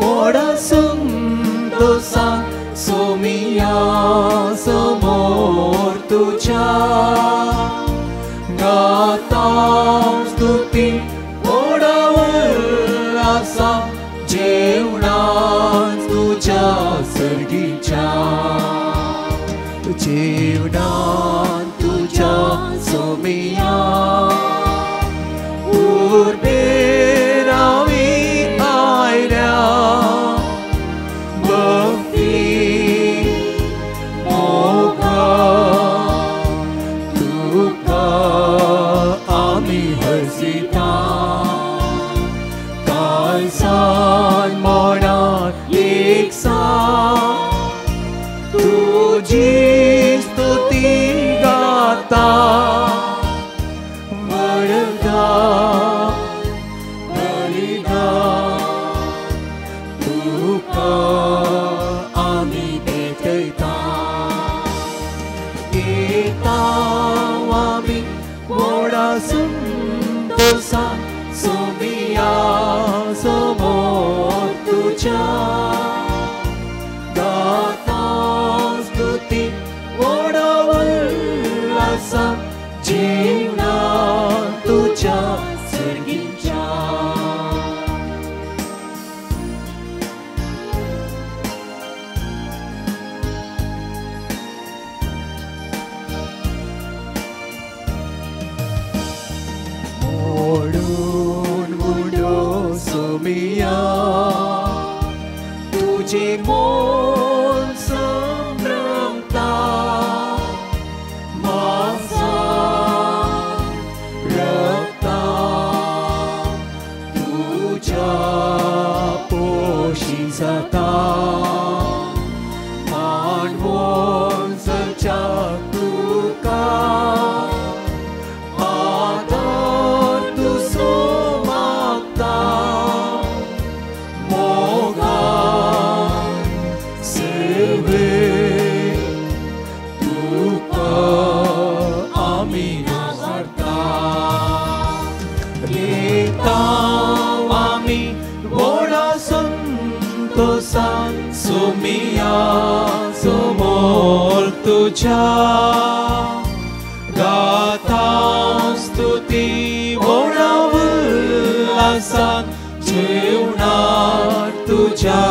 मोडा संतोषा सोमिया समोर तुझ्या गाता स्तुती मोडा उल्हासा जेवणात तुझ्या सर्गीच्या जेवणात तुझ्या सोमिया उर्बे रावी आयल्या भक्ती मोगा तुका आम्ही हसिता काय सान मनात एक तुझी स्तुती गाता वरदा बलिदा तुका आम्ही देतैता येता आम्ही मोडा संतोषा सोमिया समोर तुझ्या गाता स्तुती मोडा उल्हासा जीवनात तुझ्या सर्गीच्या मोडून मुडो सोमिया तुझे मोल संभ्रमता माझा रक्ता तुझ्या पोशी जाता मानवोन सच्या तुका आदर तुझो मागता मोगा सेवे तुका आम्ही नाचता येता आम्ही मोडा संतोषा सोमिया समोर तुझ्या गाता स्तुती मोडा उल्हासात जेवणात तुझ्या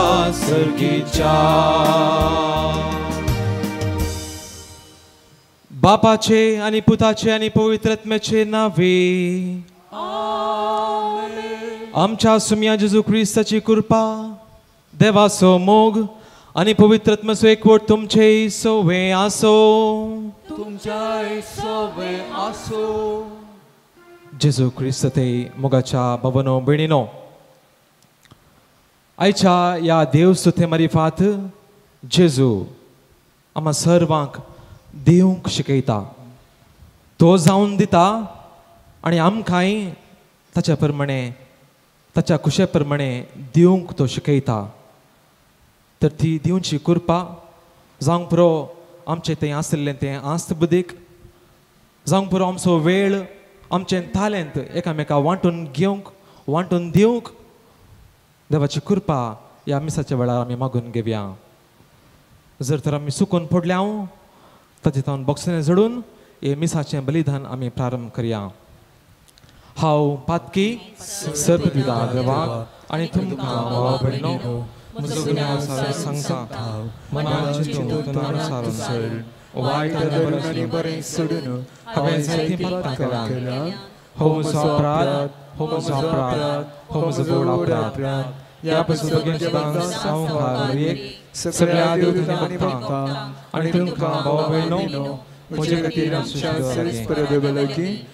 सर्गीच्या बापाचे आणि पुताचे आणि पवित्र आत्म्याचे नावे आमच्या सुमिया जेजू ख्रिस्ताची कृपा देवाचो मोग आणि पवित्र आत्म्याचो एकवट तुमचे सोवे आसो तुमच्या सोवे आसो जेजू ख्रिस्त ते मोगाच्या भवनो बिणिनो आयच्या या देवस्तुते मारिफात जेजू आम्हा सर्वांक दिवंक शिकयता तो जावन दिता आणि आमकांय ताच्या प्रमाणे ताच्या कुशे प्रमाणे दिवंक तो शिकयता तर ती दिवची कृपा जावंक पुरो आमचें तें आसलें तें आस्त बुदीक जावंक पुरो आमचो वेळ आमचें तालेंत एकामेका वांटून घेवंक वांटून दिवंक देवाची कृपा ह्या मिसाच्या वेळार आमी मागून घेवया जर तर आमी चुकून पडल्या तातूंत बॉक्सांनी जोडून हे मिसाचें बलिदान आमी प्रारंभ करया हांव पातकी सर्पविदा देवाक आनी तुमकां भावा भयणो म्हजो गुन्यांव सांगता मनान चिंतून सारून वायट आनी बरें सोडून हांवें जायतीं पापां केल्यां हो म्हजो अपराध हो म्हजो अपराध हो म्हजो व्हड अपराध ह्या पासून हांव सगळ्या देवतांनी भक्तांक आनी तुमकां भावा भयणो म्हजे खातीर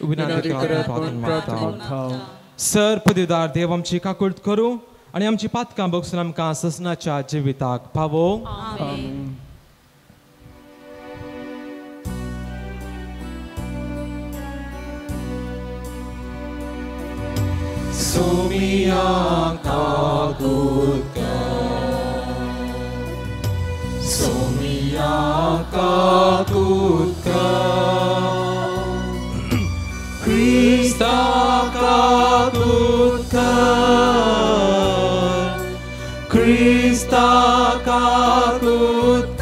विनंती करता सर्प दिवदार देव आमची काकूट करूं आनी आमची पातकां बगसून आमकां ससनाच्या जिविताक पावो आमेन. सोमिया काकूट सोमिया काकूट Krista kakutkar Krista kakut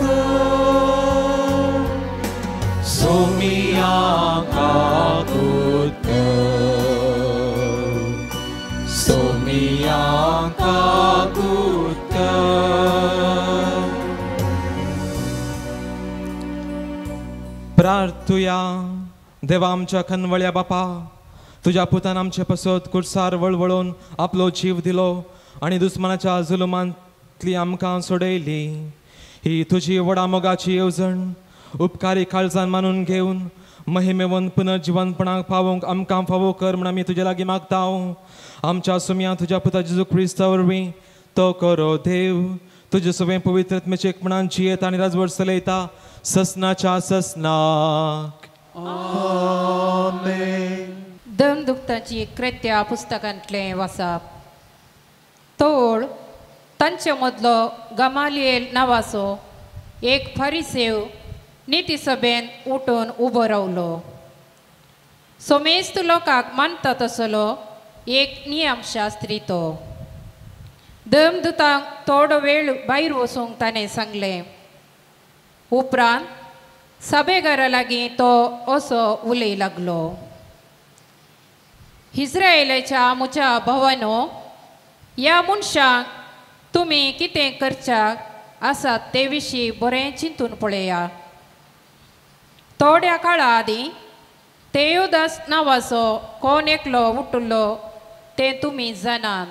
Somia kakut Somia kakut प्रार्थुया. देवा आमच्या खनवळ्या बापा, तुझ्या पुतान आमचे पसत कुर्सार वळवळून आपलो जीव दिलो आणि दुस्मनाच्या जुलुमांतली आमकां सोडयली. ही तुजी वडा मोगाची येवजण उपकारी काळजान मानून घेवन महिमेवन पुनर्जीवनपणाक पावूंक आमकां फावो कर म्हण आमी तुजे लागीं मागतां. आमच्या सुम्या तुज्या पुता जेजू क्रिस्ता वरवीं तो करो देव. तुजे सगळे पवित्र आत्म्याचे एकमणान जियेत आनी राजवट चलयता ससनाच्या ससनाक. दमदुप्ताची कृत्या पुस्तकांतले वाचप. तोड तांचे मदलो गमालिएल नांवाचो एक फरिसेव निती सभेन उठून उबो रावलो. सोमेस्त लोकांक मानता तसलो एक नियमशास्त्री तो. दमदुतांक थोडो वेळ भायर वचूंक ताणें सांगलें. उपरांत सभेगारा लागीं तो असो उलय लागलो. इस्रायेलाच्या म्हज्या भावानो, ह्या मनशाक तुमी कितें करच्याक आसात ते विशीं बरें चिंतून पळया. थोड्या काळा आदीं तेयोदास नांवाचो कोण एकलो उठिल्लो तें तुमी जाणात.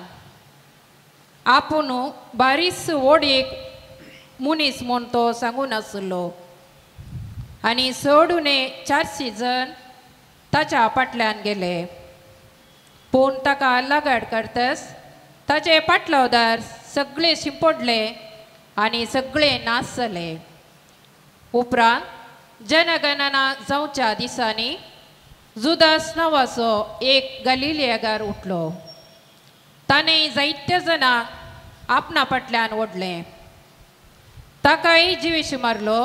आपूण बारीस व्हडीक मनीस म्हूण तो सांगून आसलो आनी सोडूने 400 जण ताच्या फाटल्यान गेले. पूण ताका लगाड करतस ताचे पाटलावदार सगळे शिंपडले आनी सगळे नाश जाले. उपरांत जनगणना जावच्या दिसांनी जुदास नांवाचो एक गलिलियागार उठलो. ताणें जायत्या जाणांक आपणा फाटल्यान ओडलें. ताकाय जिवीश मारलो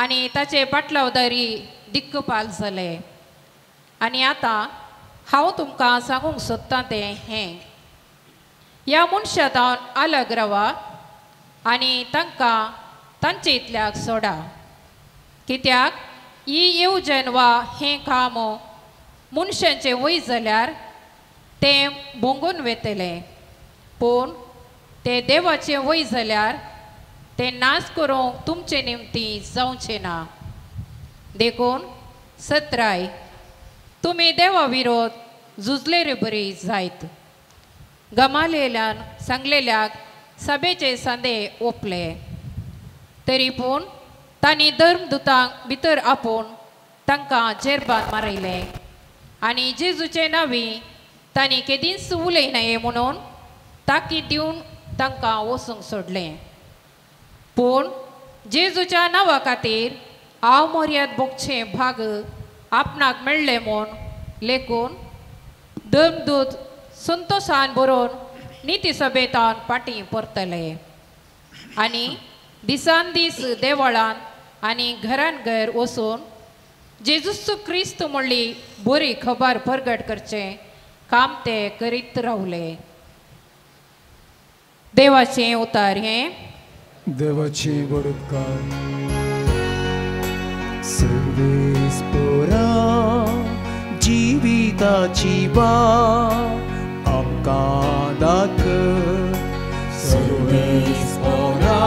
आनी ताचे पाटलावदारी दिक्कपाल जाले. आनी आतां हांव तुमकां सांगूंक सोदतां तें हें: ह्या मनशांतावन अलग रावा आनी तांकां तांचे इतल्याक सोडा. कित्याक ही येवजण वा हें काम मनशांचें वय जाल्यार तें भोंगून वेतलें, पूण तें देवाचें वय जाल्यार तें नाश करूंक तुमचे निमती जावचें ना. देखून सत्राय, तुमी देवा विरोध झुजलेरे बरी जायत. गमालिएलान सांगलेल्याक सभेचे सांदे ओपले. तरी पूण तांणी धर्मदुतांक भितर आपूण तांकां जेरबान मारयले आनी जेजूचे नांवी तांणी केदींच उलयनाये म्हणून ताकीद दिवन तांकां वचूंक सोडलें. पूण जेजूच्या नांवा खातीर अमर्याद भोगचें भाग आपणाक मेळ्ळें म्हूण लेखून धर्मदूत संतोशान बरोवन निती सभेतान फाटीं परतले. आनी दिसान दीस देवळान आनी घरान घर वचून जेजूचो क्रिस्त म्हणली बरी खबर परगट करचें काम ते करीत रावले. देवाचें उतार हें. देवाची बडकाय. सर्वेस्परा जिविताची वाट आमकां दाखय. सर्वेस्परा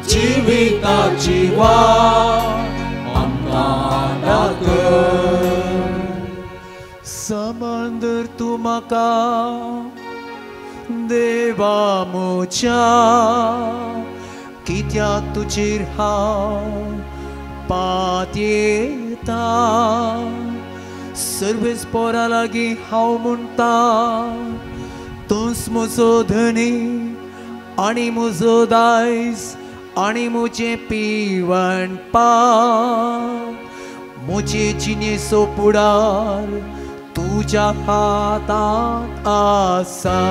जिविताची वाट आमकां दाखय. समंदर तूं म्हाका देवा म्हज्या, कित्याक तुजेर हांव पातयेता. सर्वेस्परा लागीं हांव म्हणटा, तूंच म्हजो धनी आनी म्हजो दायज आनी म्हजें पिवणपा. म्हजे जिणेचो पुडार तुज्या हातांत आसा.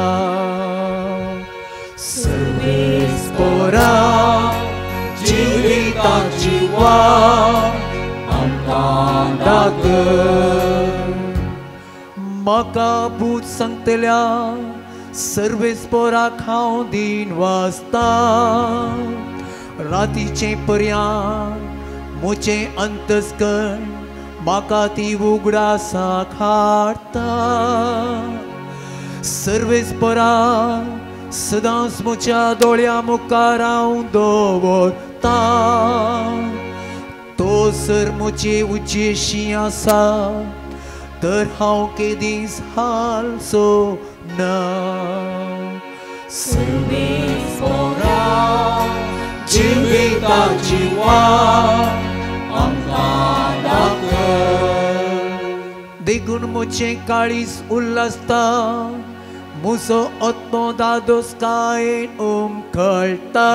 सर्वेस्परा जिविताची वाट आमकां दाखय. म्हाका भूत सांगतल्या सर्वेस्पोरा खाव दिन वाजता रातीचे पर्यान मोचे अंतस्कण म्हाका ती उगडासा खाडटा सर्वेस्पोरा सदांच म्हज्या दोळ्या मुखार हांव दवरता तो सर म्हजी उजेशी आसा तर हांव केदीस हालचो ना सर्वेस्परा जिविताची वाट आमकां दाखय देखून म्हजें काळीज उल्हासता म्हजो ओत्तो दादोस कायेन उमखळटा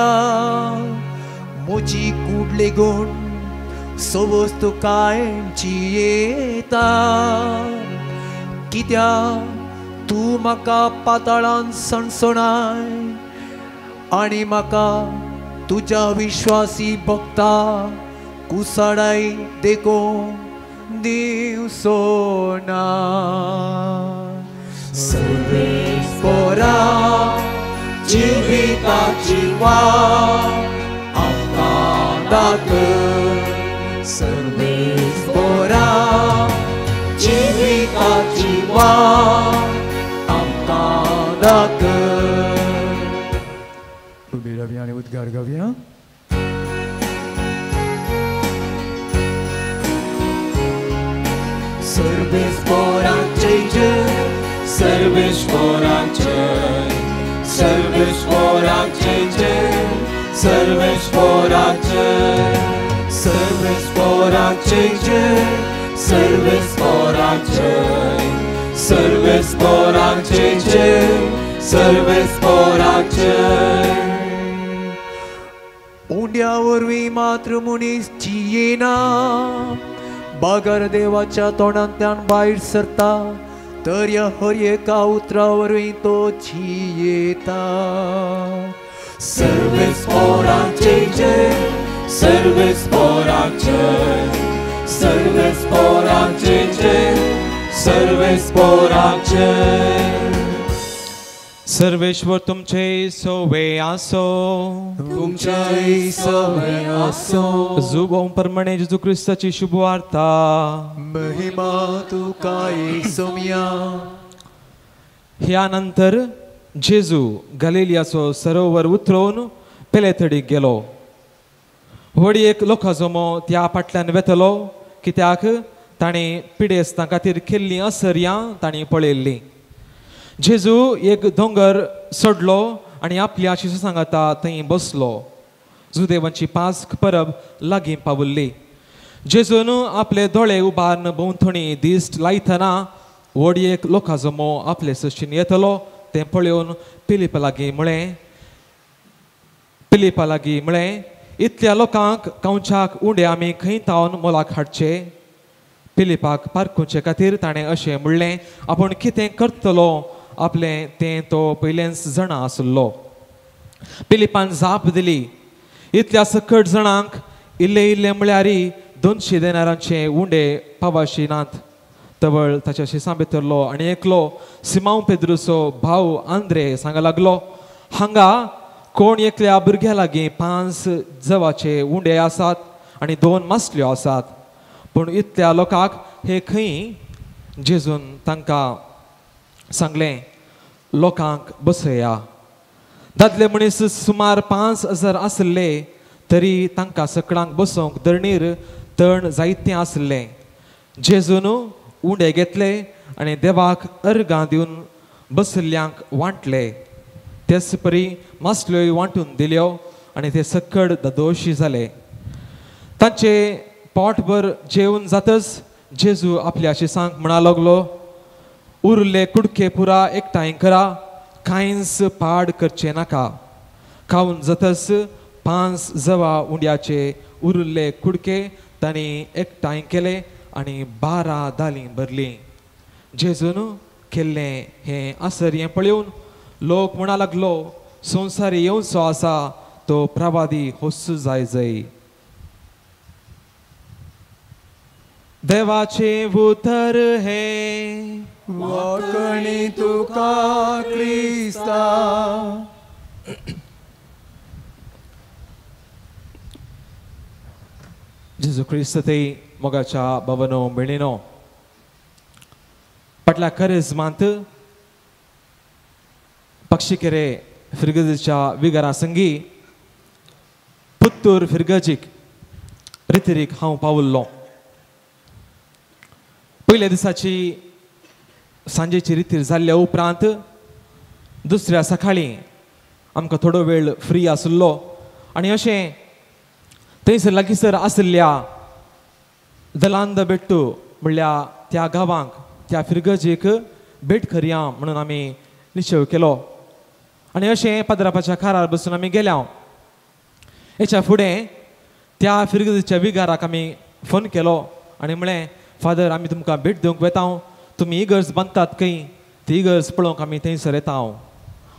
म्हजी कूड लेगून सवोस तुकायची येता कित्याक तूं म्हाका पाताळान सणसणाय आनी म्हाका तुज्या विश्वासी भक्ता कुसाडाय देखून दिवचो ना सर्वेस्परा जिविताची वाट आमकां दाखय सर्वेस्परा जिविताची वाट आमकां दाखय उबी रावया आनी उद्गार गावया सर्वेस्पराचे जय सर्वेस्पराचे सर्वेस्पराचे जय सर्वेस्पराचे सर्वेस्पराचे जय सर्वेस्पराचे सर्वेस्पराचे जय सर्वेस्पराचे उंड्या वरवीं मात्र मनीस जियेना बागर देवाच्या तोंडांतल्यान भायर सरता तर ह्या हर एका उतरा वरवीं तो जियेता सर्वेस्पराचे जय सर्वेस्पराचे सर्वेस्पराचे जय सर्वेस्पराचे सर्वेश्वर तुमचे सोवे आसो तुमचे सवय आसो जुबों परमणे जेजू ख्रिस्ताची शुभ वार्ता महिमा तुका येसुया ह्या नंतर जेजू गलिलियाचो सरोवर उतरून पेलेथडीक गेलो व्हडी एक लोकाजमो त्या फाटल्यान वेतलो कित्याक ताणें पिडेस्तां खातीर केल्ली असर्यां तांणी पळयल्ली जेजू एक दोंगर सोडलो आनी आपल्या शिशू सांगाता थंय बसलो जुदेवांची पास्क परब लागीं पावल्ली जेजून आपले दोळे उबारून भोंवतणी दिश्ट लायतना व्हडी एक लोकाजमो आपले सशीन येतलो तें पळोवन पिलिपा लागीं म्हळें इतल्या लोकांक कवचाक उंडे आमी खंय तावन मोलाक हाडचे पिलिपाक पारखुचे खातीर ताणें अशें म्हणलें आपूण कितें करतलो आपलें तें तो पयलेंच जाणा आसलो पिलिपान जाप दिली इतल्या सकट जाणांक इल्ले इल्ले म्हळ्यारी 200 देनारांचे उंडे पावाशिनात तवळ ताच्या शिसां भितरलो आनी एकलो सिमांव पेद्रुचो भाव आंद्रे सांगा लागलो हांगा कोण एकल्या भुरग्या लागीं 5 जवाचे उंडे आसात आनी 2 मासल्यो आसात पूण इतल्या लोकांक हे खंय जेजून तांकां सांगलें लोकांक बसया दादले मनीस सुमार 5000 आसले तरी तांकां सकडांक बसोंक धरणीर तण जायतें आसलें जेजून उंडे घेतले आनी देवाक अर्गां दिवन बसल्ल्यांक वांटले तेच परी मासल्योय वांटून दिल्यो आनी ते सकड दोशी जाले तांचे पोटभर जेवण जातच जेजू आपल्या शिसांक म्हणा लागलो उरले कुडके पुरा एकठांय करा कांयच पाड करचे नाका खावन जातच 5 जवा उंड्याचे उरले कुडके तांणी एकठांय केले आनी 12 दालीं भरलीं जेजून केल्लें हें आसर हें पळोवन लोक म्हणा लागलो संवसारी येवचो आसा तो प्रवादी होस जाय देवाचे उतर हे वखणी तुका क्रिस्ता. जेजू क्रिस्त ते मोगाच्या भवनो बेणीनो पटला करिस्मांत पक्षिकेरे फिरगजीच्या विगारा संगी पुत्तूर फिरगजीक रितिरीक हांव पावल्लो. पयल्या दिसाची सांजेची रितीर जाल्ल्या उपरांत दुसऱ्या सकाळीं आमकां थोडो वेळ फ्री आसलो आनी अशें थंयसर लागींसर आसल्या दलांद बेट्टू म्हणल्या त्या गांवांक त्या फिरगजीक भेट करुया म्हणून आमी निश्चय केलो. आनी अशें पदरापाच्या कारार बसून आमी गेल्या. हेच्या फुडें त्या फिरगजीच्या विगाराक आमी फोन केलो आनी म्हळें फादर आमी तुमकां भेट दिवंक वेता, तुमी इगर्ज बांदतात खंय ती इगर्ज पळोवंक आमी थंयसर येता.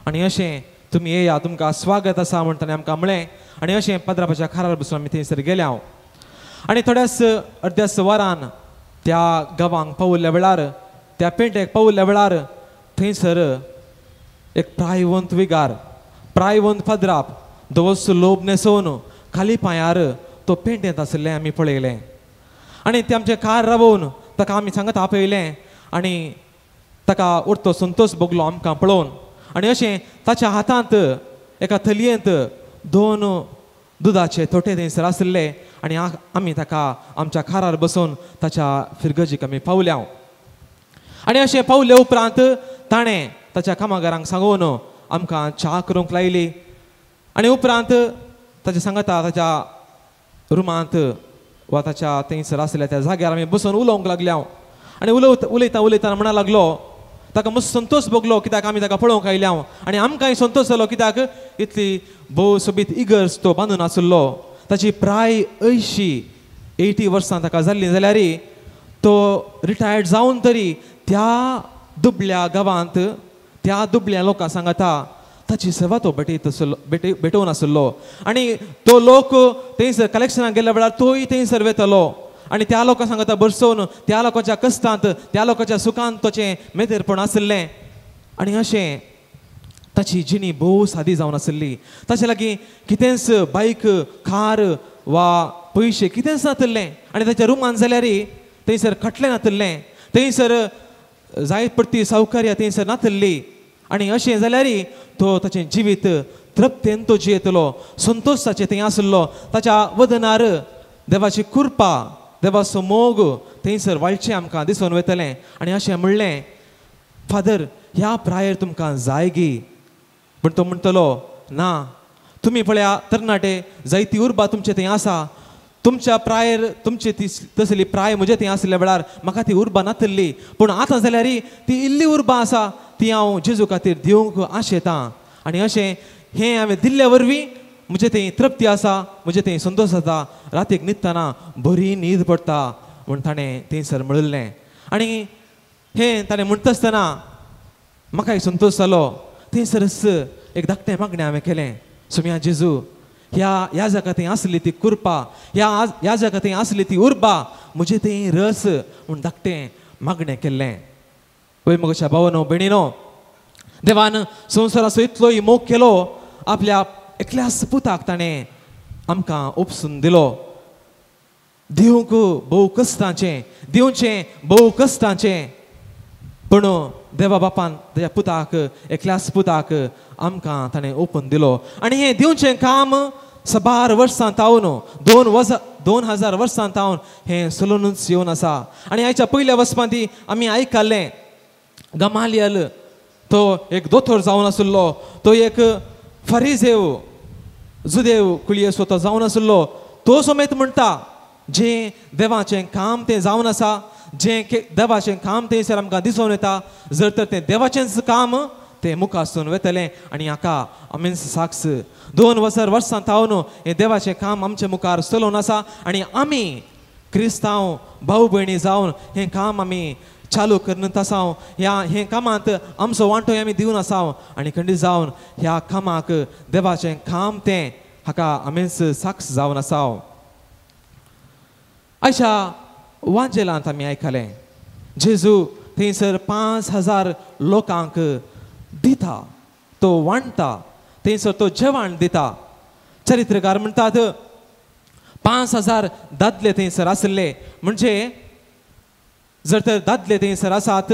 आनी अशें तुमी येया, तुमकां स्वागत आसा म्हणटना आमकां म्हळें. आनी अशें पदरापाच्या कारार बसून आमी थंयसर गेल्या. आनी थोड्याच अर्ध्याच वरान त्या गांवांक पावल्ल्या वेळार त्या पेंटेक पावल्ल्या वेळार थंयसर एक प्रायवंत विगार प्रायवंत पदराप दोवोस लोब न्हेसोवन खाली पांयार तो पेंट येत आसलें आमी पळयलें. आनी ते आमचे कार रावून ताका आमी सांगत आपयलें आनी ताका उरतो संतोश भोगलो आमकां पळोवन. आनी अशें ताच्या हातांत एका थलयेंत 2 दुदाचे तोटे थंयसर आसले आनी आमी ताका आमच्या कारार बसोवन ताच्या फिरगजीक आमी पावल्या. आनी अशें पावले उपरांत ताणें ताच्या कामागारांक सांगून आमकां च्या करूंक लायली. आनी उपरांत ताचे सांगता ताच्या रुमांत वा ताच्या थंयसर आसल्या त्या जाग्यार आमी बसून उलोवंक लागल्या. आनी उलयता म्हणा लागलो ताका मस्त संतोश भोगलो कित्याक आमी ताका पळोवंक आयल्या. आनी आमकांय संतोश जालो कित्याक इतली भोव सोबीत इगर्ज तो बांदून आसलो. ताची प्राय 80 वर्सां ताका जाल्ली जाल्यार तो रिटायर्ड जावन तरी त्या दुबळ्या गांवांत त्या दुबळ्या लोकांक सांगता ताची सेवा तो भेटोवन आसलो. आनी तो लोक थंयसर कलेक्शनाक गेल्या वेळार तोय थंयसर वेतलो आनी त्या लोकांक सांगता बसोवन त्या लोकांच्या कश्टांत त्या लोकांच्या सुखांत तोचें मेतेरपण आसलें. आनी अशें ताची जिणी भोव सादी जावन आसली. ताचे लागीं कितेंच बायक कार वा पयशे कितेंच नासलें. आनी ताच्या रुमान जाल्यार थंयसर खटलें नासलें, थंयसर जायत पडटी सौकर्या थंयसर नासली. आनी अशें जाल्यार तो ताचें जिवीत तृप्तेन तो जियेतलो, संतोश ताचें थंय आसलो. ताच्या वदनार देवाची कृपा देवाचो मोग थंयसर वाळचें आमकां दिसून वयतलें. आनी अशें म्हणलें फादर ह्या प्रायर तुमकां जाय गी. पूण तो म्हणटलो ना, तुमी पळया तरणाटे जायती उर्बा तुमचे थंय आसा. तुमच्या प्रायर तुमची ती तसली प्राय म्हजे थंय आसल्या वेळार म्हाका ती उर्बा नासली. पूण आतां जाल्यार ती इल्ली उर्बा आसा ती हांव जेजू खातीर दिवंक आशेतां. आनी अशें हें हांवें दिल्ल्या वरवीं म्हजे थंय तृप्ती आसा, म्हजे थंय संतोश जाता, रातीक न्हिदतना बरी न्हीद पडटा म्हूण ताणें थंयसर म्हणलें. आनी हें ताणें म्हणटा आसतना म्हाकाय संतोश जालो. थंयसरच एक धाकटें मागणें हांवें केलें, सुम्या जेजू ह्या जाका थंय आसली ती कृपा, ह्या जाका थंय आसली ती उर्बा म्हजे थंय रस म्हूण धाकटें मागणें केल्लें. पळय म्हज्या भावानो भयणीनो, देवान संवसाराचो इतलोय मोग केलो, आपल्या एकल्याच पुताक ताणें आमकां उपसून दिलो. दिवंक भोव कश्टाचें, दिवचें भोव कश्टाचें, पूण देवा बापान ताच्या पुताक एकल्याच पुताक आमकां ताणें ओपून दिलो. आनी हें दिवचें काम 12 वर्सां तावन 2000 वर्सां तावन हें चलूनच येवन आसा. आनी आयच्या पयल्या वचपांती आमी आयकल्लें गमालियल तो एक दोतोर जावन आसलो, तो एक फरिजेव जुदेव कुळयेचो तो जावन आसलो. तो समेत म्हणटा जें देवाचें काम तें जावन आसा, जें देवाचें काम थंयसर आमकां दिसून येता, जर तर तें देवाचेंच काम तें मुखासून वयतलें. आनी हाका आमी साक्ष 2000 वर्सां तावन हें देवाचें काम आमच्या मुखार चलोवन आसा. आनी आमी क्रिस्तांव भाव भयणी जावन हें काम आमी चालू करत आसा. हें कामांत आमचो वांटोय आमी दिवन आसा. आनी खंडीत जावन ह्या कामाक देवाचें काम तें हाका आमीच साक्ष जावन आसा. आयच्या वांजेलांत आमी आयकलें जेजू थंयसर 5000 लोकांक दिता, तो वांटता, थंयसर तो जेवण दिता. चरित्रकार म्हणटात 5000 दादले थंयसर आसले, म्हणजे जर तर दादले थंयसर आसात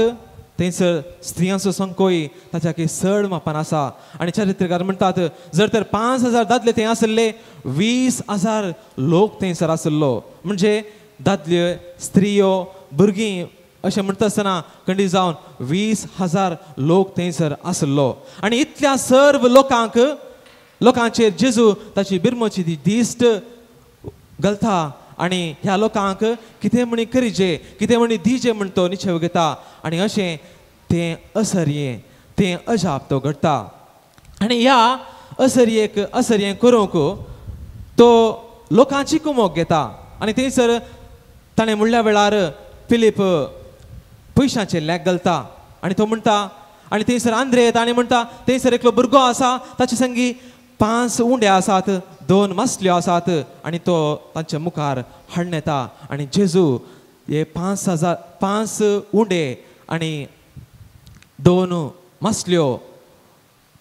थंयसर स्त्रियांचो संख्योय ताच्या चड मापान आसा. आनी चरित्रकार म्हणटात जर तर 5000 दादले थंय आसले, 20,000 लोक थंयसर आसलो, म्हणजे दादल्यो, स्त्रियो, भुरगीं अशें म्हणटा आसतना खंडी जावन 20,000 लोक थंयसर आसलो. आनी इतल्या सर्व लोकांचेर जेजू ताची बिरमोची ती दिश्ट घालता आनी ह्या लोकांक कितें म्हणी करीचे, कितें म्हणी दिजे म्हण तो निश्चय घेता. आनी अशें तें असर्यें, तें अजाप तो घडटा. आनी ह्या असर्यें करूंक तो लोकांची कुमोक घेता. आनी थंयसर ताणें म्हणल्या वेळार फिलीप पयशांचे लॅक घालता आनी तो म्हणटा. आनी थंयसर आंद्रे येता आनी म्हणटा थंयसर एकलो भुरगो आसा, ताचे संगी 5 उंडे आसात, 2 मासल्यो आसात, आनी तो तांच्या मुखार हाडून येता. आनी जेजू हे 5 उंडे आनी 2 मासल्यो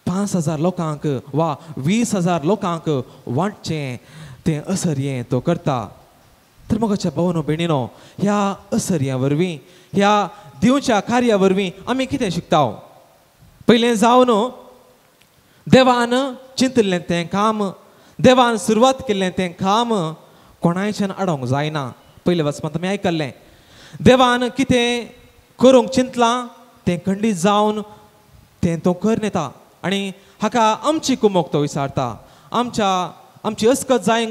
5000 लोकांक वा 20,000 लोकांक वांटचें तें असर्यें तो करता. तर मोगाच्या भावानो भयणीनो, ह्या असर्यां वरवीं, ह्या दिवच्या कार्या वरवीं आमी कितें शिकता? पयलें जावन देवान चिंतलें तें काम, देवान सुरवात केल्लें तें काम कोणायच्यान आडोंक जायना. पयले वचपांत आमी आयकल्लें, देवान कितें करूंक चिंतलां तें खंडीत जावन तें तो करून येता. आनी हाका आमची कुमोक तो विचारता. आमची अस्कताय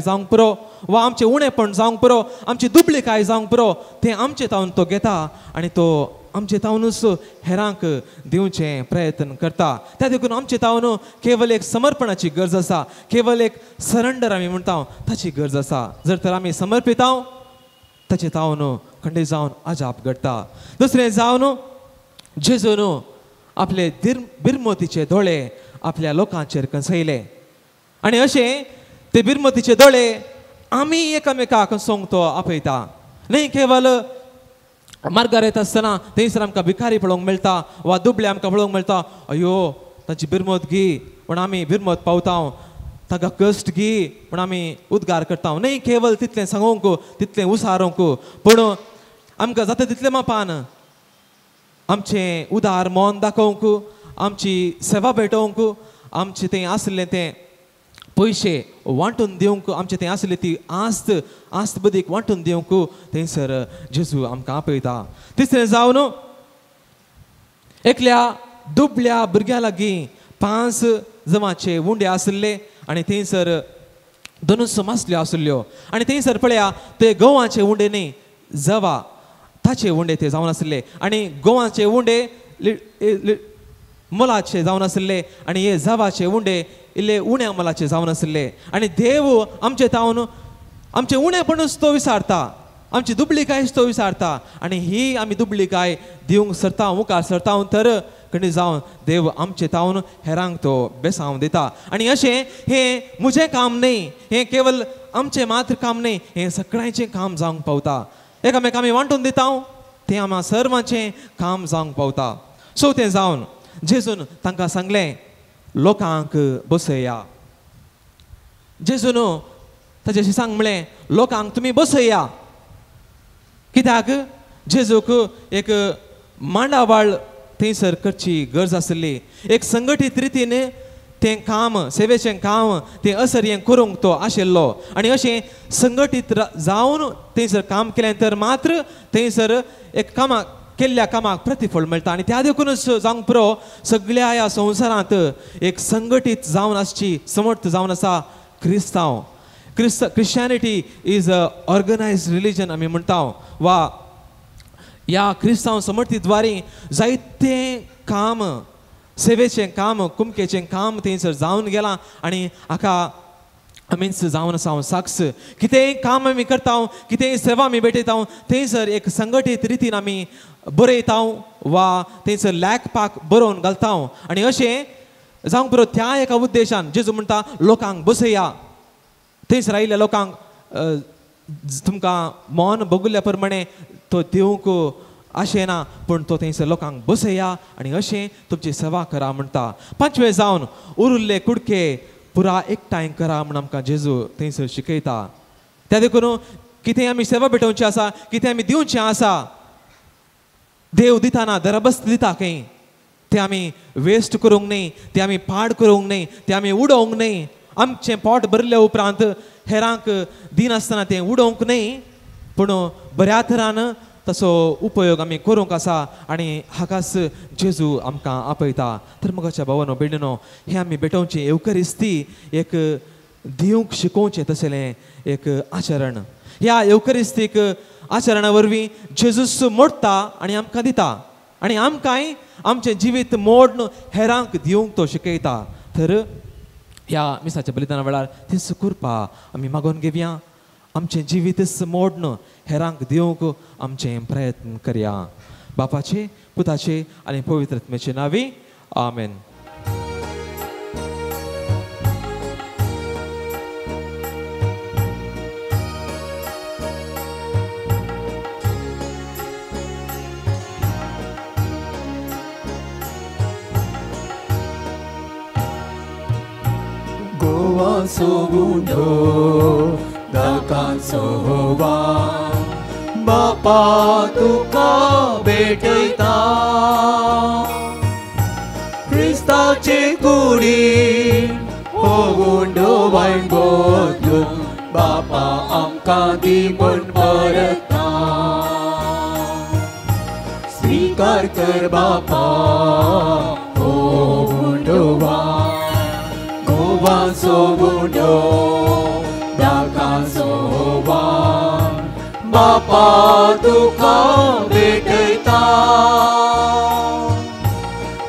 जावंक पुरो वा आमचें उणेपण जावंक पुरो, आमची दुबळीकाय जावंक पुरो, तें आमचे तावन तो घेता आनी तो आमचे तावनूच हेरांक दिवचें प्रयत्न करता. त्या देखून आमचे तावन केवल एक समर्पणाची गरज आसा, केवल एक सरेंडर आमी म्हणटा ताची गरज आसा. जर तर आमी समर्पित ताचे तावन खंडे जावन अजाप घडटा. दुसरें जावन जेजून आपले बिरमोतीचे दोळे आपल्या लोकांचेर कसयले आनी अशें ते बिरमोतीचे दोळे आमी एकामेकाक सोंग तो आपयता. न्ही केवल मार्गार येता आसतना थंयसर आमकां भिकारी पळोवंक मेळटा वा दुबळे आमकां पळोवंक मेळटा, अयो ताची बिरमोत घी पूण आमी बिरमोत पावता, ताका कश्ट घी पूण आमी उद्गार करता. न्ही केवल तितलें सांगूंक, तितलें उसारूंक, पूण आमकां जाता तितले मापान आमचें उदार मोन दाखोवंक, आमची सेवा भेटोवंक, आमचें तें आसलें तें पयशे वांटून दिवंक, आमचें तें आसली ती आस्त बदीक वांटून दिवंक थंयसर जेजू आमकां आपयता. तिसरें जावन एकल्या दुबळ्या भुरग्या लागीं 5 जमाचे उंडे आसले आनी थंयसर 2 मासल्यो आसल्यो आनी थंयसर पळया ते गोवाचे उंडे न्ही, जवा ताचे उंडे ते जावन आसले आनी गोवाचे उंडे मोलाचे जावन आसले आनी हे जवाचे उंडे इल्ले उण्या मोलाचे जावन आसले. आनी देव आमचे तावन आमचे उणेपणूच तो विचारता, आमची दुबळीकायच तो विचारता आनी ही आमी दुबळीकाय दिवंक सरता, मुखार सरता तर खंडी जावन देव आमचे तावन हेरांक तो बेसांव दिता. आनी अशें हें म्हजें काम न्ही, हें केवल आमचें मात्र काम न्ही, हें सगळ्यांचें काम जावंक पावता. एकामेक आमी वांटून दिता तें आम्हा सर्वांचें काम जावंक पावता. सो तें जावन जेजून तांकां सांगलें लोकांक बसया. जेजून ताचे सांग म्हळें लोकांक तुमी बसया. कित्याक जेजूक एक मांडावळ थंयसर करची गरज आसली. एक संघटीत रितीन तें काम, सेवेचें काम तें असर्यें करूंक तो आशिल्लो आनी अशें संघटीत जावन थंयसर काम केलें तर मात्र थंयसर एक कामाक केल्ल्या कामाक प्रतिफळ मेळटा. आनी त्या देखूनच जावंक पुरो सगळ्या ह्या संवसारांत एक संघटीत जावन आसची समर्थ जावन आसा क्रिस्तांव. Christianity is a organised religion आमी म्हणटा वा ह्या क्रिस्तांव समर्थीद्वारे जायतें काम, सेवेचें काम, कुमकेचें काम थंयसर जावन गेलां आनी हाका आमीच जावन आसा साक्ष. कितेंय काम आमी करता, कितेंय सेवा आमी भेटयता थंयसर एक संघटीत रितीन आमी बरयता वा थंयसर लॅकपाक बरोवन घालता आनी अशें जावंक पुरो त्या एका उद्देशान जेजू म्हणटा लोकांक बसया. थंयसर आयिल्ल्या लोकांक तुमकां मोन बगुल्ल्या प्रमाणे तो दिवंक आशेना पूण तो थंयसर लोकांक बसया आनी अशें तुमची सेवा करा म्हणटा. 5वें जावन उरिल्ले कुडके पुरा एकठांय करा म्हण आमकां जेजू थंयसर शिकयता. त्या देखून कितें आमी सेवा भेटोवची आसा, कितें आमी दिवचें आसा, देव दिताना दरबस्त दिता खंय, तें आमी वेस्ट करूंक न्ही, तें आमी पाड करूंक न्ही, तें आमी उडोवंक न्ही. आमचें पोट भरले उपरांत हेरांक दिनासतना तें उडोवंक न्ही, पूण बऱ्या तरान तसो उपयोग आमी करूंक आसा आनी हाकाच जेजू आमकां आपयता. तर म्हज्या भावानो भयणीनो, हें आमी भेटोवचें एवकरिस्ती एक दिवंक शिकोवचें तसलें एक आचरण. ह्या एवकरिस्तीक आचरणा वरवीं जेजूस मोडटा आनी आमकां दिता आनी आमकांय आमचें जिवीत मोडन हेरांक दिवंक तो शिकयता. तर ह्या मिसाच्या बलिदाना वेळार तेच करपा आमी मागोन घेवया. आमचें जिवीतच मोडन हेरांक दिवंक आमचें प्रयत्न करया. बापाचे, पुताचे आनी पवित्र आत्म्याचे नांवी आमेन. Segundo dakan sowa Bapa tuka भेटयता Kristaचे कुडीन होवून डोवायन बदलून बापा आमकां दिवून परता. स्वीकार कर बापा होवून डोवाय Segundo dakan sowa Bapa tuka भेटयता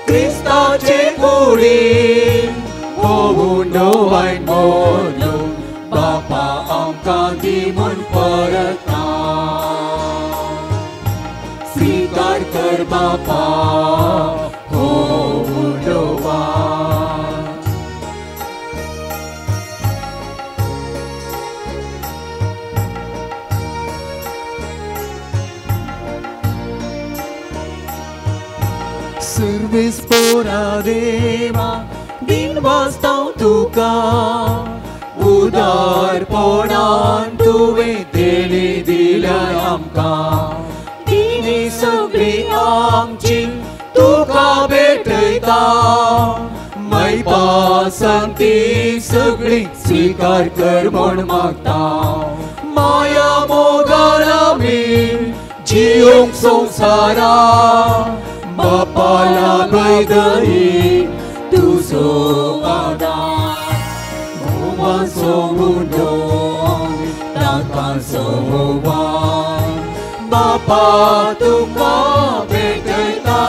Kristaचे कुडीन होवून डोवायन बदलून बापा आमकां दिवून परता. स्वीकार कर बापा होवून डोवाय. Servis poradema din वाचतां तुका उदारपणान तुवें देणी दिल्याय आमकां. दिनी सगळी आमची तुका भेटयता मैपा सांती सगळी स्वीकार कर म्हण मागता. माया मोगान आमी जियोंक संवसारा बापा लागय दही तुजो आदार. घुमा सोमुंडो दाकां सोवा बापा तुका भेटयता.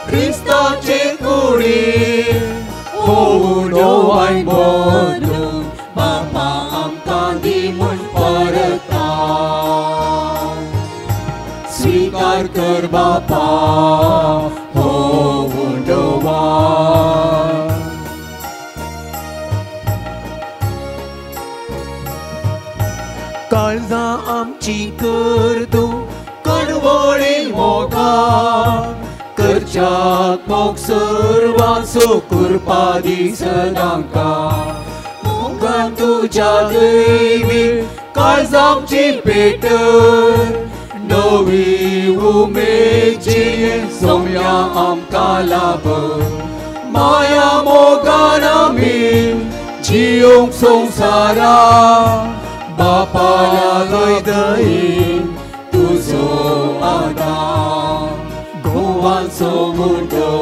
क्रिस्ताचे कुडीन होवून डोवायन बदलून बापा आमकां दिवून परता. स्वीकार कर बापा होवून डोवाय. काळजां आमची कर तूं कडवळी मोगान करच्याक मोग सर्वांचो कृपा दी सदांकां. मोगान तुज्या दैवी काळजांची पेटय नवी उमेदीन सोम्या आमकां लाभय. माया मोगान आमी जियोंक संवसारा बापा लागय दही तुजो आदार. घोवांचो मुंडो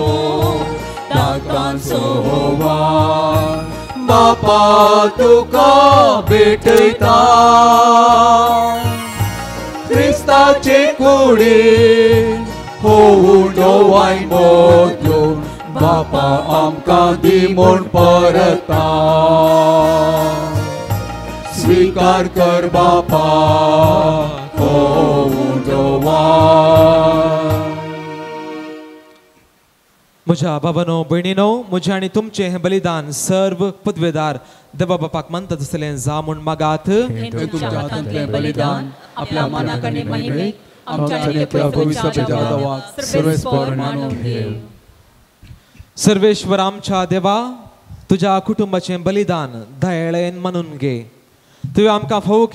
दाकांचो वार बापा तुका भेटयता. क्रिस्ताचे कुडीन होवून डोवायन बदलून बापा आमकां दिवून परता. स्वीकार कर बापा होवून डोवाय. म्हज्या भावानो भयणीनो, म्हजें आनी तुमचें हें बलिदान सर्व पदवेदार देवा बापाक मानता तसलें जा म्हूण मागात. हे तुमच्या हातांतलें बलिदान आपल्या मनाक आनी महिमेक आमच्या नित्य भविष्य देवाक सर्वेस्पर मानून घेव. सर्वेश्वर आमच्या देवा, तुज्या कुटुंबाचें बलिदान दयेळेन मानून घे. तुवें आमकां फोव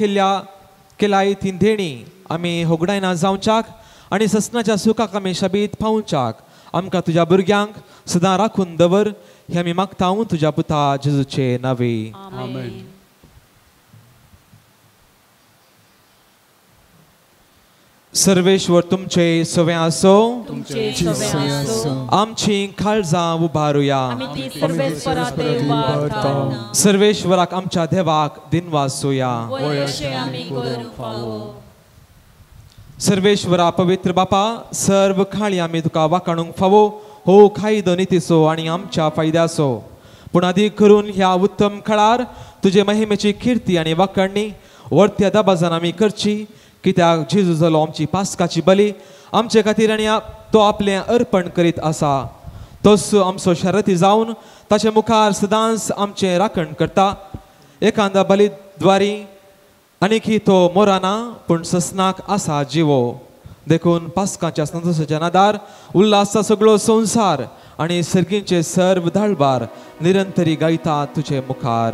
केलाय ती देणी आमी होगडायना जावच्याक आनी ससनाच्या सुखाक आमी शबीत पावच्याक आमकां तुज्या भुरग्यांक सदां राखून दवर. हे आमी मागता तुज्या पुता जेजूचे नांवे. आमेन. सर्वेश्वर तुमचे सवे आसो. तुमचे सवे आसो. आमची काळजां उबारुया. आमी ती सर्वेस्पराते उबारता. सर्वेश्वराक आमच्या देवाक दिनवासुया. वय अशें आमी करूंक फावो. सर्वेश्वरा पवित्र बापा, सर्व खाळी आमी तुका वाखाणूंक फावो. हो खायदो नितीसो आनी आमच्या फायद्याचो. पूण अधिक करून ह्या उत्तम काळार तुजे महिमेची कीर्ती आनी वाखाणणी वर्त्या दबाजान आमी करची. कित्याक जेजू जालो आमची पास्काची बली आमचे खातीर आनी तो आपलें अर्पण करीत आसा. तोच आमचो शर्यती जावन ताचे मुखार सदांच आमचें राखण करता. एखादा बलिद्वारी आनीक तो मोराना पूण ससनाक आसा जिवो. देखून पास्काच्या संतोशाच्या नादार उल्हासा सगळो संवसार आनी सर्गींचे सर्व धाळबार निरंतरी गायता तुजे मुखार.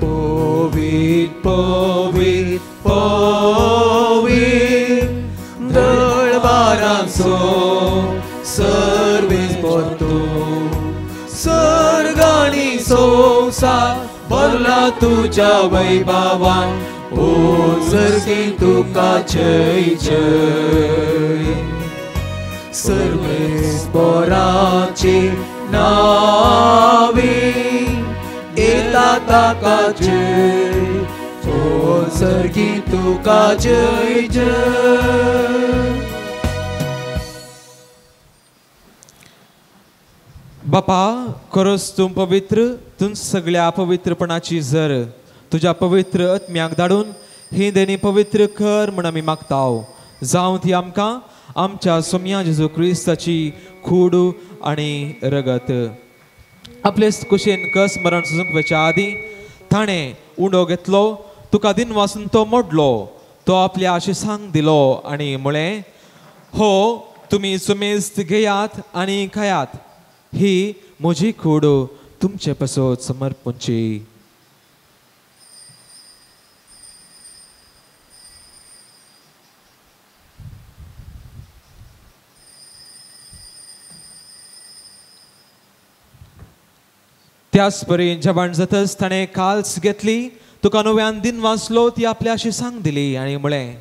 Povit, povit, povit, दळबारांचो सर्वेस परतो. सर्गाणी संसार भरला तुझ्या वैभवान. ओ सर्गी तुका जय जय. सर्वेस्पराचे नावे येता ताका जय. ओ सर्गी तुका जय जय. बापा, खरोच तूं पवित्र. तूं सगळ्या पवित्रपणाची झर तुज्या पवित्र आत्म्याक धाडून ही देणी पवित्र कर म्हूण आमी मागताव. जावं ती आमकां आमच्या सोम्या जेजू क्रिस्ताची खूड आनी रगत. आपले कुशेन कस मरण सुजूंकच्या आदी ताणें उंडो घेतलो. तुका दिन वासून तो मोडलो. तो आपल्या आशिसांक दिलो आनी म्हळें, हो तुमी सुमेस्त घेयात आनी खायात. ही म्हजी खूड तुमचे पासत समर्पूंची. त्याच परी जेवण जातच ताणें काल्स घेतली. तुका नव्यान दिन वाचलो ती आपल्या शिसांक दिली आनी म्हळें,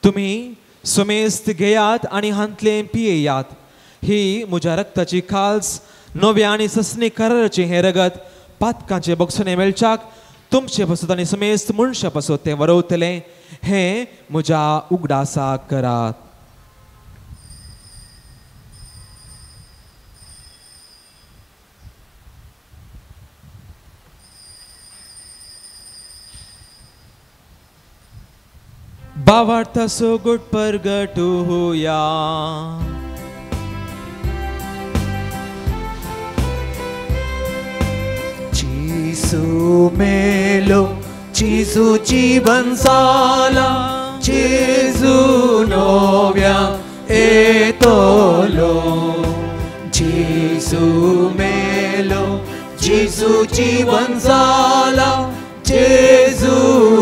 तुमी सुमेस्त घेयात आनी हांतलें पियेयात. ही म्हज्या रक्ताची काल्स नव्या आनी ससनी कराराचें हें रगत पातकांचे बक्षणे मेळच्याक तुमचे पासत आनी सुमेस्त मनशा पासत तें वरवतलें. हें म्हज्या उगडासाक करात. भावार्थाचो गुट परगटुया. Gesù मेलो, Gesù जीवन जाला. Gesù नव्या येतलो. Gesù मेलो, Gesù जीवन जाला. Gesù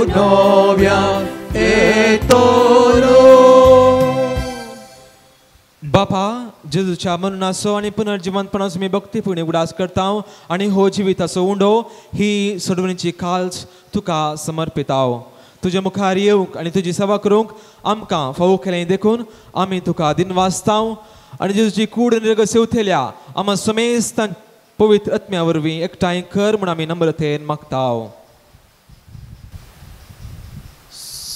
नव्या येतलो. बापा, जेजूच्या मरणाचो आनी पुनर्जीवनपणाचो मी भक्तीपूर्ण उडास करता आनी हो जिविताचो उंडो ही सोडवणीची काल्स तुका समर्पिताव. तुजे मुखार येवंक आनी तुजी सेवा करूंक आमकां फावो केलें देखून आमी तुका दिन वाचताव. आनी जेजूची कूड आनी रगत सेवथेल्या आमा समेस्त पवित्र आत्म्या वरवीं एकठांय कर म्हूण आमी नम्रतेन मागताव.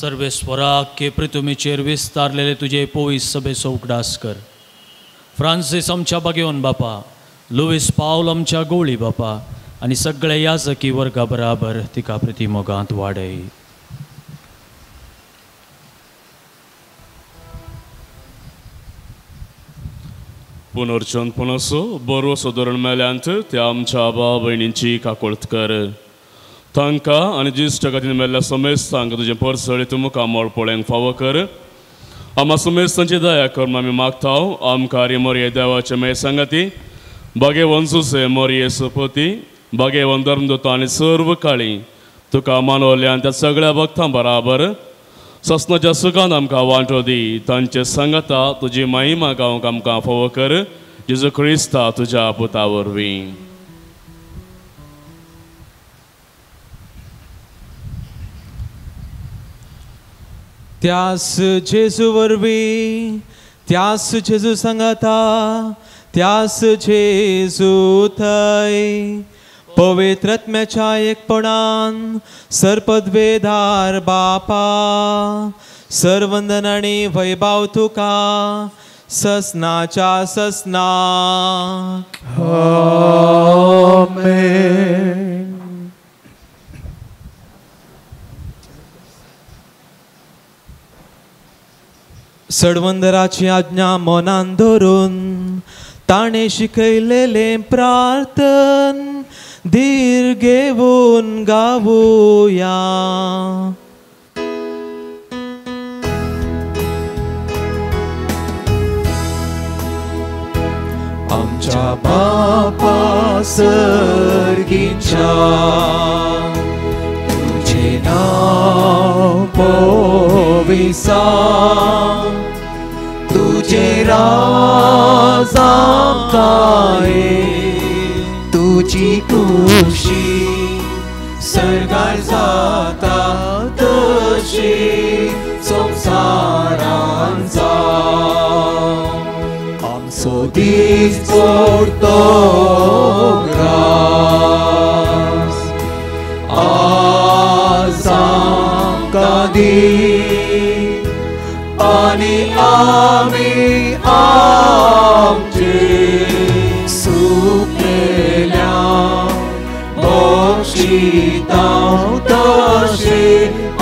सर्वेस्पराक केप्रितुमीचेर विस्तारलेले तुजे पोवीस सभेचो उगडास कर. फ्रांसीस आमच्या बागेवन बापा, लुईस पावल आमच्या गोळी बापा आनी सगळे याजकी वर्गा बराबर तिका प्रतिमोगांत वाडय. पुनर्जन्मनसो बरो सदरण मेल्यांत ते आमच्या भाव भयणींची काकोळत कर तांकां आनी ज्येश्ठ गातीन मेल्ल्या समेस्तांक तुजें परसळी तूं मुखार मोळ पळोवंक फावो कर आम्हा समेस्तांची दया करून आमी मागताव आमकां मोरये देवाचे मे सांगाती भगेवन सुसे मोरये सपती भगेवन धर्मदूता आनी सर्व काळी तुका मानवल्या त्या सगळ्या भक्तां बराबर ससनाच्या सुखान आमकां वांटो दी तांचे सांगता तुजी महिमा गावंक आमकां फावो कर जेजू क्रिस्ता तुज्या पुता वरवीं त्यास जेजू वरवीं त्यास जेजू सांगता त्यास जेजू थंय पवित्रत्म्याच्या एकपणान सरपदवेदार बापा सर्वंदन आनी वैभव तुका ससनाच्या ससनाक आमेन. सडवंदराची आज्ञा मनान धरून ताणे शिकयलेले प्रार्थन धीर घेवन गावुया. आमच्या बापा सर्गीच्या तुझे नाव पविसा तुझे राज आमकां तुझी खुशी सरगार जाता तशी संवसारान आमचो दीस पडतो ग्रास आज आमकां दी आनी आमी आमचे सुकलेल्या बक्षिता तशी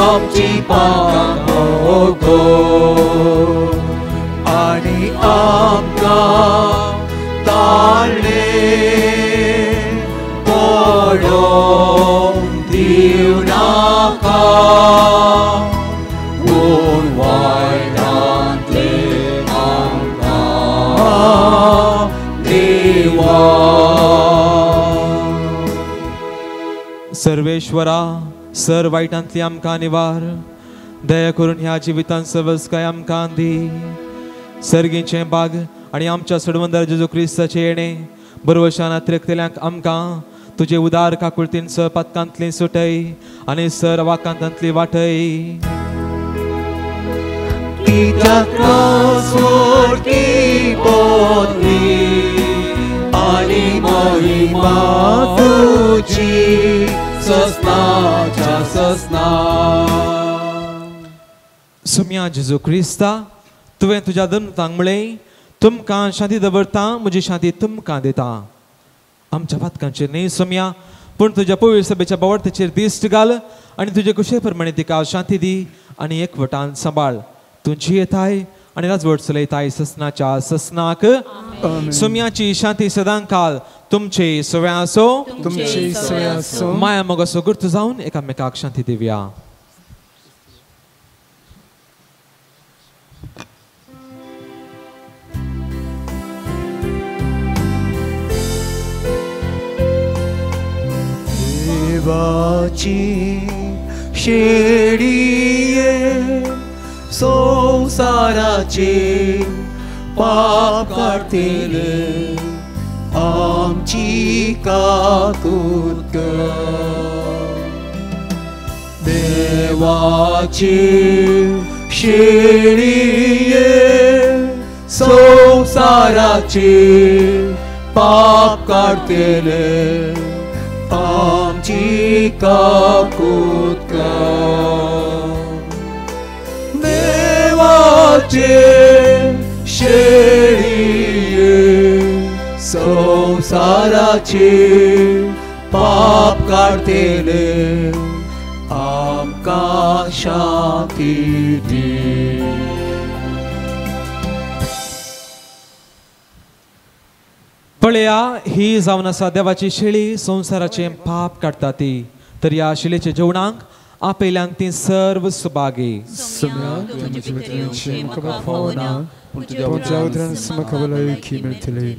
आमची पागां गो आनी आमकां ताळ्ळे पडोवंक दिवं नाका सर्वेश्वरा सर वायटांतली आमकां निवार दया करून ह्या जिवितांत सवस्काय आमकां दी सर्गीचे बाग आनी आमच्या सडवंदर जेजू क्रिस्ताचे येणे बरोवशान अतिरिक्तल्यांक आमकां तुजे उदार काकुळतीन स पत्कांतली सुटय आनी सर वाकांतांतली वाटय. आनी महिमा तुजी ससनाच्या ससना. सुम्या जेजू क्रिस्ता तुवें तुज्या धर्मतांक म्हळें तुमकां शांती दवरता म्हजी शांती तुमकां दिता. आमच्या पातकांचेर न्ही सुम्या पूण तुज्या पवित्र सभेच्या बावडतेचेर दिश्ट घाल आनी तुजे कुशे प्रमाणे तिका शांती दी आनी एकवटान सांबाळ. तुजी येताय आनी राजवट चलयताय ससनाच्या ससनाक. सुम्याची शांती सदां काल तुमचे सवय आसो तुमची सोय आसूं. माया मोगाचो गुर्त जावन एकामेकाक शांती दिवया. देवाची शेडीये संसाराचे पाप काढतेले आमची काकूत कर. देवाची शेडीये संसाराचे पाप काढतेले आमची काकूत कर. देवाचे शेळीये संसाराचे पाप काढतेले आमकां शांती दी. पळया ही जावन आसा देवाची शिळी संवसाराचे पाप काडटा ती. तर या शिळेच्या जेवणाक आपयल्यान ती सर्व सुभागी. तुझ्या उदरान समका भलायकी मेळटली.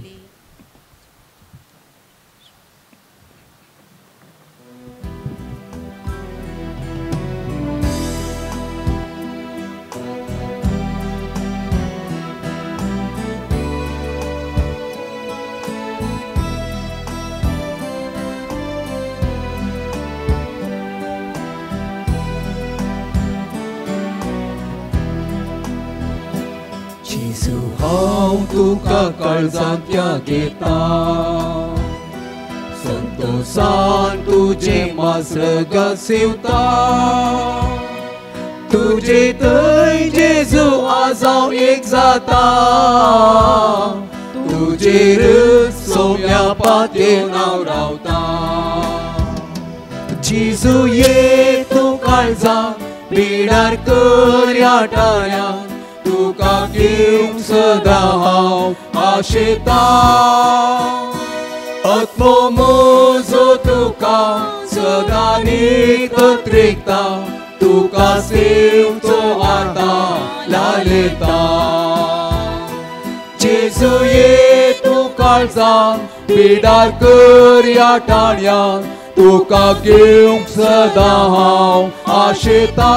जेजू हांव तुका काळजांत्या घेता, संतोषान तुझे मासरग सेवता. तुजे थंय जेजू आज हांव एक जाता, तुजेर सोम्या पातेर हांव रावता. जेजू ये तूं काळजाक बिडार कर ह्या टाळ्याक, तुका घेवंक सदां हांव आशेता. आत्मो म्हजो तुका सदां नीत रेखता, तुका सेवचो आतां लालेता. जेजू ये तूं काळजाक बिडार कर ह्या टाळ्याक, तुका घेवंक सदां हांव आशेता.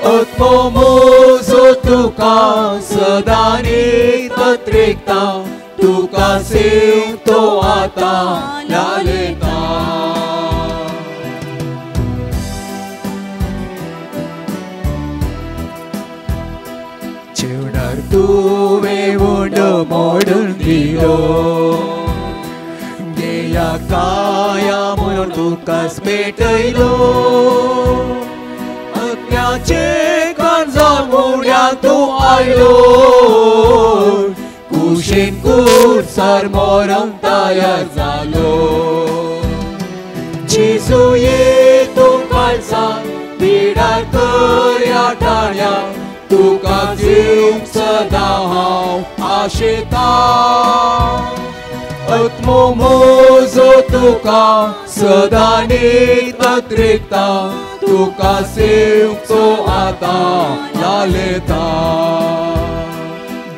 आत्मो म्हजो तुका सदां नीत रेखता, तुका सेवतो आतां लालेता. जेवणार तुवें वंड मोडून दिलो, गेया काया म्हणून तुकाच मेटयलो. अग्न्याचे कांजार मोड्या तूं आयलो, कुशेन कुर्सार मरण तयार जालो. जेजू ये तूं काळजाक बिडार कर ह्या टाळ्याक, तुका घेवंक सदां हांव आशेता. आत्मो म्हजो तुका सदां नीत रेखता, तुका सेवचो आतां लालेता.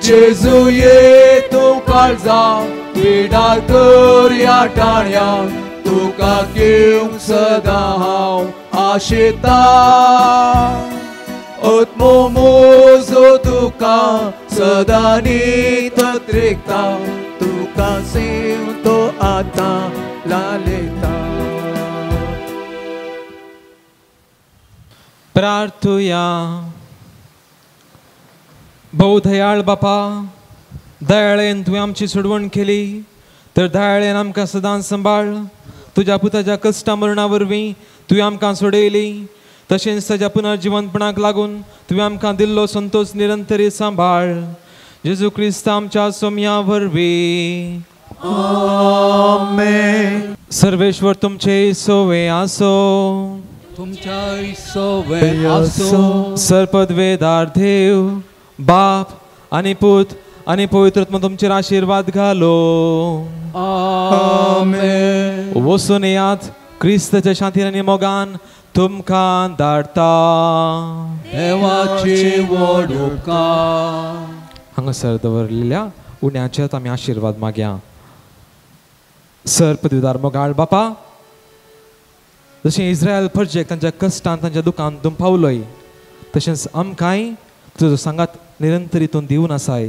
जेजू ये तूं काळजाक बिडार कर ह्या टाळ्याक, तुका घेवंक सदां हांव आशेता. आत्मो म्हजो तुका सदां नीत रेखता, तुका सेवतो आतां लालेता. प्रार्थुया. भोव दयाळ बापा, दयाळेन तुवें आमची सोडवण केली, तर दयाळेन आमकां सदां सांबाळ. तुज्या पुताच्या कश्टा मरणा वरवीं तुवें आमकां सोडयली, तशेंच ताच्या पुनर्जिवंतपणाक लागून तुवें आमकां दिल्लो संतोष निरंतरी सांबाळ. जेजू क्रिस्त आमच्या सोम्या वरवीं. आमेन. सर्वेश्वर तुमचे सोवे आसो. तुमच्या सोवे आसो. सर्पदवेदार देव बाप आनी पूत आनी पवित्रत्म तुमचेर आशीर्वाद घालो. आमेन. वचून येयात, क्रिस्ताच्या शांतीन आनी मोगान तुमकां धाडटा. देवाची वड उपकार. हांगासर दवरलेल्या उण्याचेच आमी आशीर्वाद मागया. सर्पदवेदार मोगाळ बापा, जशें इस्रायल प्रजेक तांच्या कश्टान तांच्या दुखान तूं पावलोय, तशेंच आमकांय तुजो सांगात निरंतरीतून दिवन आसाय.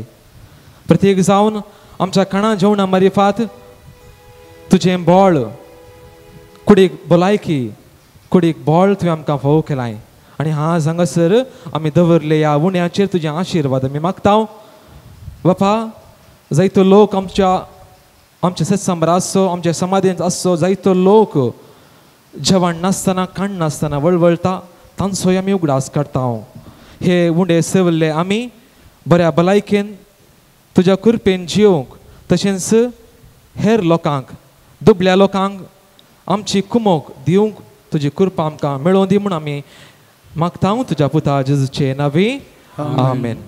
प्रत्येक जावन आमच्या खाणा जेवणा मारिफात तुजें बोळ, कुडीक भलायकी, कुडीक बोळ तुवें आमकां फोव केलाय. आनी आज हांगासर आमी दवरले ह्या उण्याचेर तुजें आशीर्वाद आमी मागता. बापा, जायतो लोक आमच्या सत्संबर आसो, आमच्या समाधींत आसो, जायतो लोक जेवण नासतना खाण नासतना वळवळटा, तांचोय आमी उगडास काडटा. हे उंडे सेवल्ले आमी बऱ्या भलायकेन तुज्या कृपेन जिवंक, तशेंच हेर लोकांक, दुबळ्या लोकांक आमची कुमोक दिवंक तुजी कृपा आमकां मेळोवन दी म्हूण आमी मागता तुज्या पुता जेजूचे नांवी. आमेन.